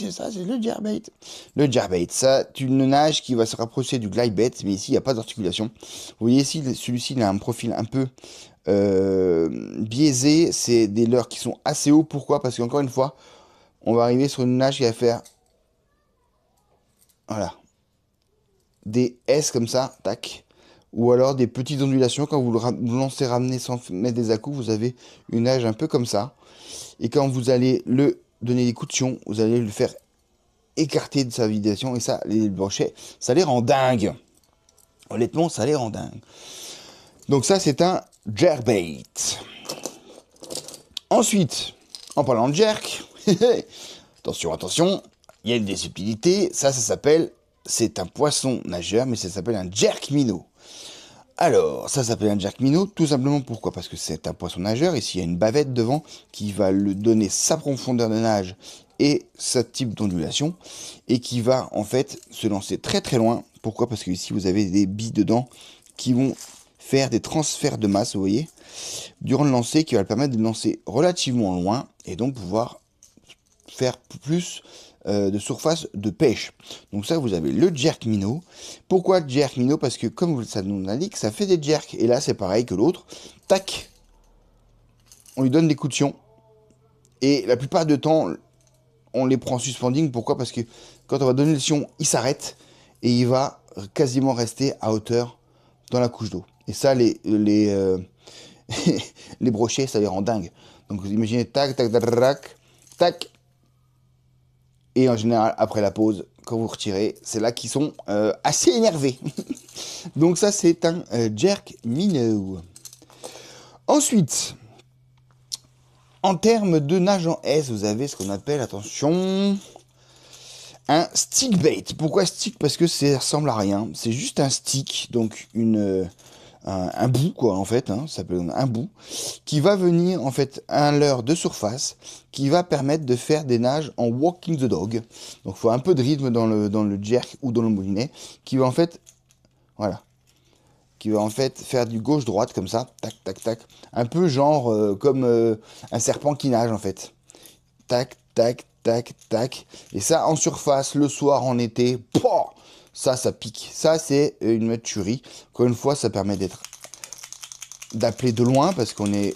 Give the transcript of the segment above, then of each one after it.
c'est ça, c'est le jerkbait. Le jerkbait, ça, c'est une nage qui va se rapprocher du glidebait, mais ici, il n'y a pas d'articulation. Vous voyez ici, celui-ci, il a un profil un peu biaisé. C'est des leurres qui sont assez hauts. Pourquoi? Parce qu'encore une fois, on va arriver sur une nage qui va faire, voilà, des S comme ça, tac. Ou alors des petites ondulations. Quand vous lancez ramener sans mettre des à-coups, vous avez une nage un peu comme ça. Et quand vous allez le donner des coups de pion, vous allez le faire écarter de sa validation. Et ça, les brochets, ça les rend dingues. Honnêtement, ça les rend dingues. Donc ça, c'est un jerkbait. Ensuite, en parlant de jerk, attention, attention, il y a des subtilités. Ça s'appelle, c'est un poisson nageur, mais ça s'appelle un jerk minnow. Alors, ça s'appelle un jerk minnow, tout simplement pourquoi? Parce que c'est un poisson nageur, ici il y a une bavette devant qui va lui donner sa profondeur de nage et ce type d'ondulation, et qui va en fait se lancer très très loin. Pourquoi? Parce que ici vous avez des billes dedans qui vont faire des transferts de masse, vous voyez, durant le lancer, qui va le permettre de lancer relativement loin, et donc pouvoir faire plus de surface de pêche. Donc ça, vous avez le jerk minnow. Pourquoi jerk minnow? Parce que comme ça nous l'indique, ça fait des jerks. Et là, c'est pareil que l'autre. Tac, on lui donne des coups de pion. Et la plupart du temps, on les prend suspending. Pourquoi? Parce que quand on va donner le pion, il s'arrête et il va quasiment rester à hauteur dans la couche d'eau. Et ça, les brochets, ça les rend dingues. Donc vous imaginez, tac, tac, tac, tac, tac. Et en général, après la pause, quand vous retirez, c'est là qu'ils sont assez énervés. Donc ça, c'est un jerk minnow. Ensuite, en termes de nage en S, vous avez ce qu'on appelle, attention, un stickbait. Pourquoi stick? Parce que ça ressemble à rien. C'est juste un stick, donc un bout, quoi, en fait, hein, ça s'appelle un bout, qui va venir, en fait, un leurre de surface, qui va permettre de faire des nages en walking the dog. Donc, il faut un peu de rythme dans le jerk ou dans le moulinet, qui va, en fait, voilà, qui va, en fait, faire du gauche-droite, comme ça, tac, tac, tac, un peu genre, comme un serpent qui nage, en fait. Tac, tac, tac, tac, et ça, en surface, le soir, en été, pouah, ça pique. Ça, c'est une tuerie. Encore une fois, ça permet d'appeler de loin parce qu'on est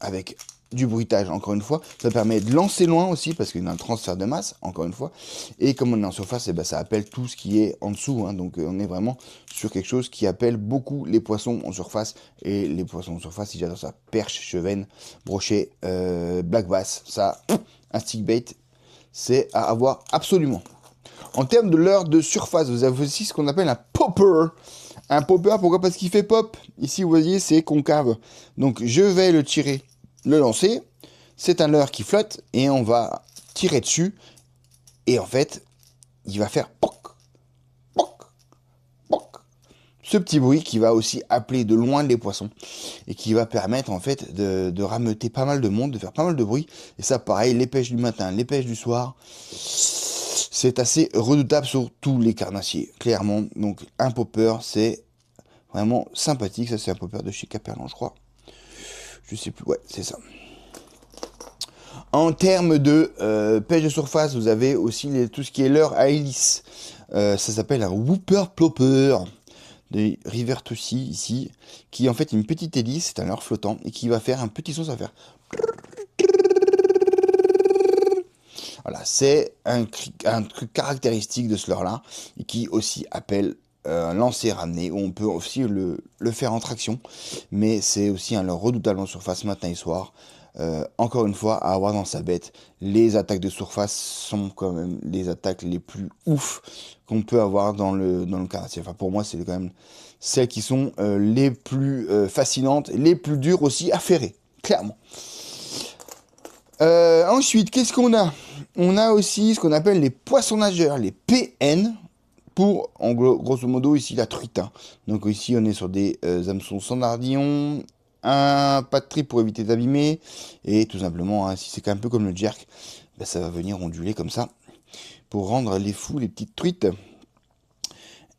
avec du bruitage, encore une fois. Ça permet de lancer loin aussi parce qu'il y a un transfert de masse, encore une fois. Et comme on est en surface, et ben, ça appelle tout ce qui est en dessous. Hein. Donc, on est vraiment sur quelque chose qui appelle beaucoup les poissons en surface. Et les poissons en surface, si j'adore ça, perche, chevenne, brochet, black bass, ça, un stickbait, c'est à avoir absolument. En termes de leurre de surface, vous avez aussi ce qu'on appelle un popper. Un popper, pourquoi? Parce qu'il fait pop. Ici, vous voyez, c'est concave. Donc, je vais le tirer, le lancer. C'est un leurre qui flotte et on va tirer dessus. Et en fait, il va faire poc, poc, poc. Ce petit bruit qui va aussi appeler de loin les poissons et qui va permettre en fait de rameuter pas mal de monde, de faire pas mal de bruit. Et ça, pareil, les pêches du matin, les pêches du soir. C'est assez redoutable sur tous les carnassiers, clairement. Donc un popper, c'est vraiment sympathique. Ça, c'est un popper de chez Caperlan, je crois. Je sais plus, ouais, c'est ça. En termes de pêche de surface, vous avez aussi tout ce qui est leurre à hélice. Ça s'appelle un whooper plopper de River Tussie, ici, qui est en fait une petite hélice, c'est un leurre flottant, et qui va faire un petit son, ça va faire... Voilà, c'est un truc caractéristique de ce leurre-là, et qui aussi appelle un lancer-ramener, où on peut aussi le faire en traction, mais c'est aussi un leurre redoutable en surface matin et soir. Encore une fois, à avoir dans sa bête, les attaques de surface sont quand même les attaques les plus ouf qu'on peut avoir dans le carnassier. Enfin, pour moi, c'est quand même celles qui sont les plus fascinantes, les plus dures aussi à ferrer, clairement. Ensuite, qu'est-ce qu'on a? On a aussi ce qu'on appelle les poissons nageurs, les PN, pour, en grosso modo, ici, la truite. Hein. Donc ici, on est sur des hameçons sans ardillon, un pas de trip pour éviter d'abîmer, et tout simplement, hein, si c'est un peu comme le jerk, ben, ça va venir onduler comme ça, pour rendre les fous, les petites truites.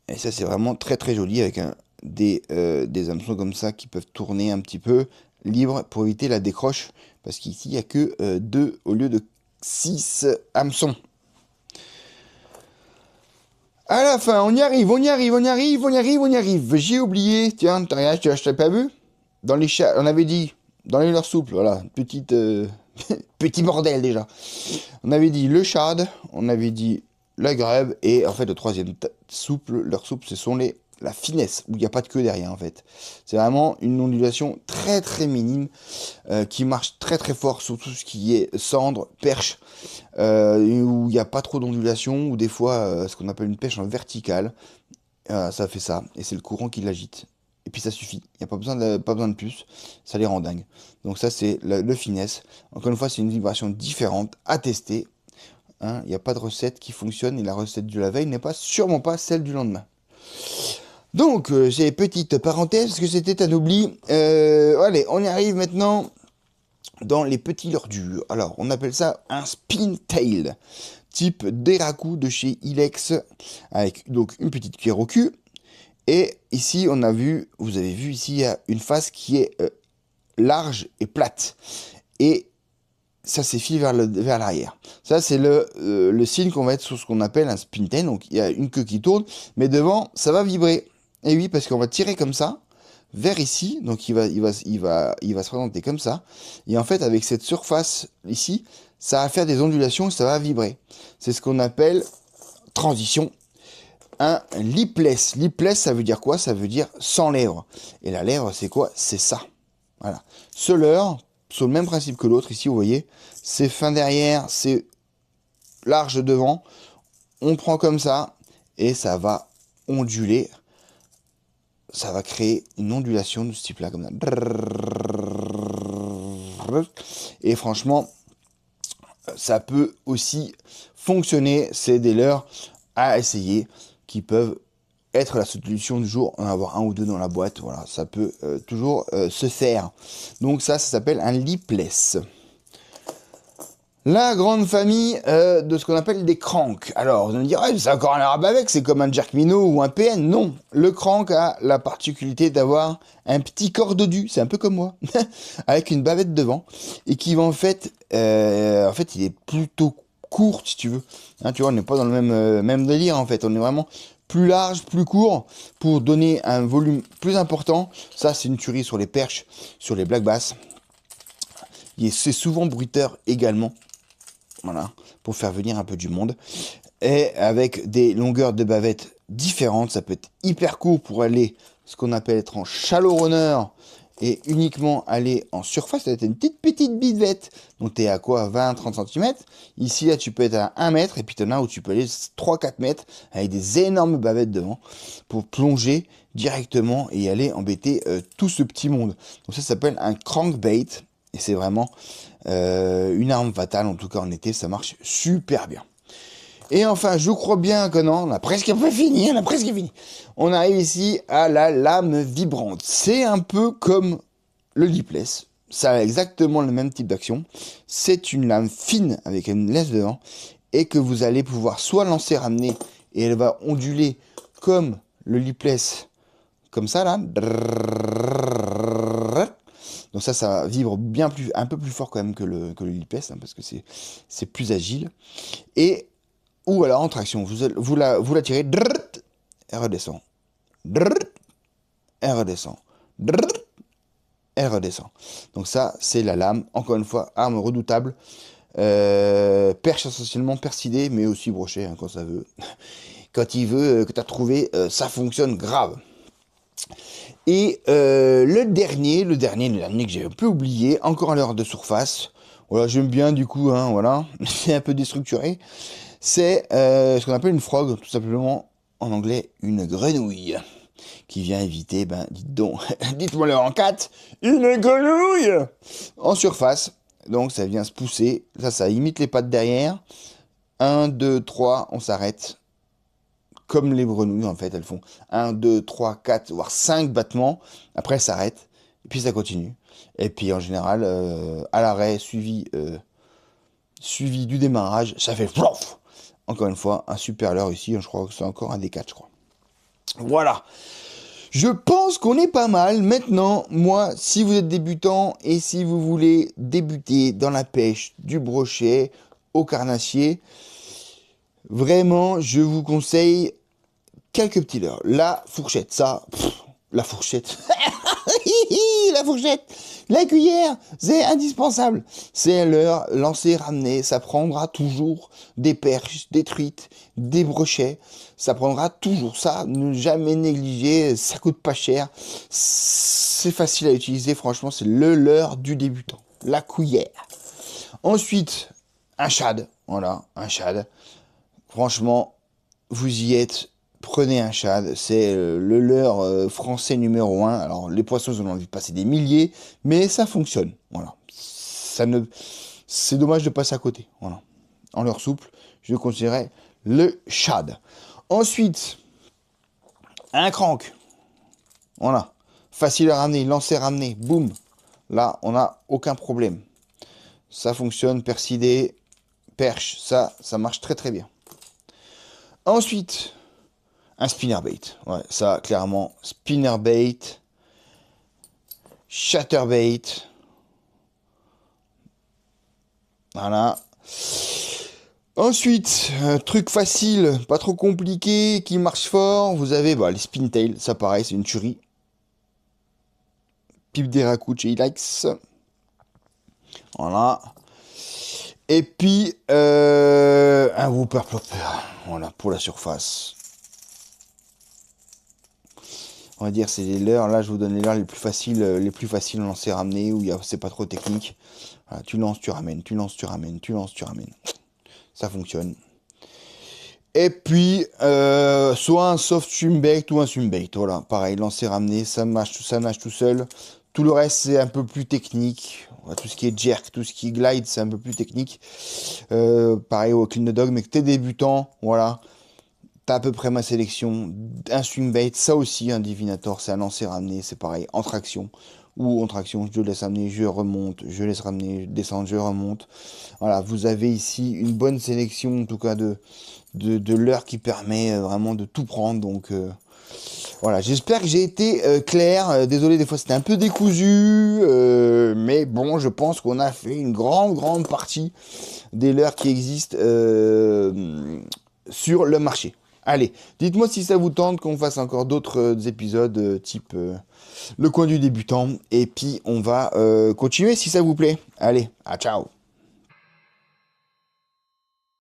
Et ça, c'est vraiment très très joli, avec des hameçons comme ça, qui peuvent tourner un petit peu, libre, pour éviter la décroche, parce qu'ici, il n'y a que 2 au lieu de 6 hameçons. À la fin, on y arrive, on y arrive, on y arrive, on y arrive, on y arrive. J'ai oublié, tiens, regarde, je t'ai pas vu. Dans les chats, on avait dit, dans les leurres souples, voilà, petite, petit bordel déjà. On avait dit le chard, on avait dit la grèbe, et en fait le troisième souple, leur souple, ce sont la finesse, où il n'y a pas de queue derrière en fait. C'est vraiment une ondulation très très minime, qui marche très très fort sur tout ce qui est cendre, perche, où il n'y a pas trop d'ondulation, ou des fois ce qu'on appelle une pêche en verticale. Ça fait ça, et c'est le courant qui l'agite. Et puis ça suffit, il n'y a pas besoin de plus, ça les rend dingues. Donc ça c'est le finesse. Encore une fois, c'est une vibration différente à tester. Hein. Il n'y a pas de recette qui fonctionne, et la recette de la veille n'est sûrement pas celle du lendemain. Donc, c'est petite parenthèse, parce que c'était un oubli. Allez, on y arrive maintenant dans les petits leurres durs. Alors, on appelle ça un spin tail, type Deraku de chez Ilex, avec donc une petite cuillère au cul. Et ici, vous avez vu ici, il y a une face qui est large et plate. Et ça s'effile vers l'arrière. Ça, c'est le signe qu'on va être sur ce qu'on appelle un spin tail. Donc, il y a une queue qui tourne, mais devant, ça va vibrer. Et oui, parce qu'on va tirer comme ça, vers ici. Donc, il va se présenter comme ça. Et en fait, avec cette surface ici, ça va faire des ondulations et ça va vibrer. C'est ce qu'on appelle transition. Un lipless. Lipless, ça veut dire quoi? Ça veut dire sans lèvres. Et la lèvre, c'est quoi? C'est ça. Voilà. Ce leurre, sur le même principe que l'autre, ici, vous voyez, c'est fin derrière, c'est large devant. On prend comme ça, et ça va onduler. Ça va créer une ondulation de ce type-là, comme ça. Et franchement, ça peut aussi fonctionner. C'est des leurres à essayer qui peuvent être la solution du jour, en avoir un ou deux dans la boîte, voilà, ça peut toujours se faire. Donc ça s'appelle un lipless. La grande famille de ce qu'on appelle des cranks. Alors, vous allez me dire, ah, c'est encore un arabe avec, c'est comme un jerk minnow ou un PN. Non, le crank a la particularité d'avoir un petit corps dodu, c'est un peu comme moi, avec une bavette devant, et qui va en fait, il est plutôt court, si tu veux. Hein, tu vois, on n'est pas dans le même délire, en fait. On est vraiment plus large, plus court, pour donner un volume plus important. Ça, c'est une tuerie sur les perches, sur les black bass. C'est souvent bruiteur également. Voilà, pour faire venir un peu du monde. Et avec des longueurs de bavette différentes, ça peut être hyper court pour aller, ce qu'on appelle être en shallow runner, et uniquement aller en surface. Ça va être une petite bivette. Donc tu es à quoi, 20-30 cm. Ici, là, tu peux être à 1 mètre, et puis tu en as où tu peux aller 3-4 mètres, avec des énormes bavettes devant, pour plonger directement et aller embêter tout ce petit monde. Donc ça s'appelle un crankbait, et c'est vraiment une arme fatale, en tout cas en été, ça marche super bien. Et enfin, je crois bien que non, on a presque fini, on arrive ici à la lame vibrante. C'est un peu comme le lipless, ça a exactement le même type d'action. C'est une lame fine avec une laisse devant, et que vous allez pouvoir soit lancer, ramener, et elle va onduler comme le lipless, comme ça là. Donc ça vibre un peu plus fort quand même que le lipless, hein, parce que c'est plus agile. Et, ou alors en traction, vous la tirez, elle redescend. Elle redescend. Elle redescend. Donc ça, c'est la lame, encore une fois, arme redoutable. Perche essentiellement persidée, mais aussi brochée, hein, quand ça veut. Quand il veut, que tu as trouvé, ça fonctionne grave. Et le dernier que j'ai un peu oublié, encore à l'heure de surface, voilà, j'aime bien du coup, hein, voilà, c'est un peu déstructuré, c'est ce qu'on appelle une frog, tout simplement, en anglais, une grenouille, qui vient éviter, dites donc, dites-moi-le en 4, une grenouille en surface. Donc ça vient se pousser, ça imite les pattes derrière, 1, 2, 3, on s'arrête. Comme les grenouilles, en fait, elles font 1, 2, 3, 4, voire 5 battements. Après, elles s'arrêtent. Et puis, ça continue. Et puis, en général, à l'arrêt, suivi du démarrage, ça fait plouf. Encore une fois, un super leurre ici. Je crois que c'est encore un des 4, je crois. Voilà. Je pense qu'on est pas mal. Maintenant, moi, si vous êtes débutant et si vous voulez débuter dans la pêche du brochet au carnassier, vraiment, je vous conseille quelques petits leurres. La fourchette, ça, la fourchette, la fourchette, la cuillère, c'est indispensable. C'est un leurre, lancer, ramener, ça prendra toujours des perches, des truites, des brochets. Ça prendra toujours ça, ne jamais négliger, ça coûte pas cher. C'est facile à utiliser, franchement, c'est le leurre du débutant. La cuillère. Ensuite, un shad, voilà, un shad. Franchement, vous y êtes, prenez un shad, c'est le leurre français numéro 1. Alors, les poissons, ils ont envie de passer des milliers, mais ça fonctionne, voilà. C'est dommage de passer à côté, voilà. En leurre souple, je considérais le shad. Ensuite, un crank, voilà. Facile à ramener, lancer, ramener, boum. Là, on n'a aucun problème. Ça fonctionne, persidé, perche, ça marche très très bien. Ensuite, un spinnerbait. Ouais, ça, clairement, spinnerbait, chatterbait. Voilà. Ensuite, un truc facile, pas trop compliqué, qui marche fort. Vous avez les spintail, ça pareil, c'est une tuerie. Pipe des racouches et likes. Voilà. Et puis, un whooper plopper. Voilà, pour la surface. On va dire, c'est les leurres. Là, je vous donne les leurres les plus faciles à lancer, ramener, où c'est pas trop technique. Voilà, tu lances, tu ramènes, tu lances, tu ramènes, tu lances, tu ramènes. Ça fonctionne. Et puis, soit un soft swimbait ou un swimbait. Voilà, pareil, lancer, ramener, ça nage tout seul. Tout le reste, c'est un peu plus technique. Tout ce qui est jerk, tout ce qui est glide, c'est un peu plus technique. Pareil au clean the dog, mais que t'es débutant, voilà. T'as à peu près ma sélection. Un swimbait, ça aussi, un divinator, c'est un lancer, ramener, c'est pareil, en traction. Ou en traction, je laisse amener, je remonte, je laisse ramener, je descends, je remonte. Voilà, vous avez ici une bonne sélection, en tout cas, de l'heure qui permet vraiment de tout prendre. Donc voilà, j'espère que j'ai été clair. Désolé, des fois c'était un peu décousu, mais bon, je pense qu'on a fait une grande partie des leurres qui existent sur le marché. Allez, dites-moi si ça vous tente qu'on fasse encore d'autres épisodes type le coin du débutant. Et puis on va continuer si ça vous plaît. Allez, ciao.